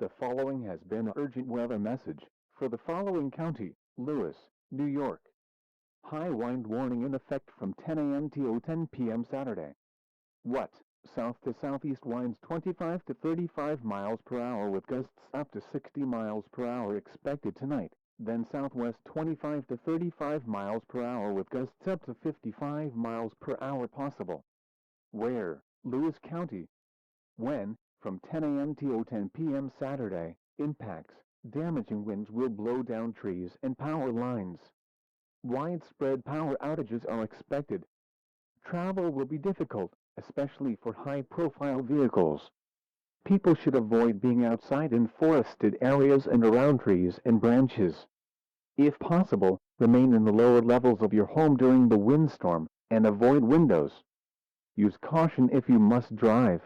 The following has been an urgent weather message for the following county: Lewis, New York. High wind warning in effect from 10 a.m. till 10 p.m. Saturday. What? South to southeast winds 25 to 35 miles per hour with gusts up to 60 miles per hour expected tonight. Then southwest 25 to 35 miles per hour with gusts up to 55 miles per hour possible. Where? Lewis County. When? From 10 a.m. till 10 p.m. Saturday. Impacts: damaging winds will blow down trees and power lines. Widespread power outages are expected. Travel will be difficult, especially for high-profile vehicles. People should avoid being outside in forested areas and around trees and branches. If possible, remain in the lower levels of your home during the windstorm and avoid windows. Use caution if you must drive.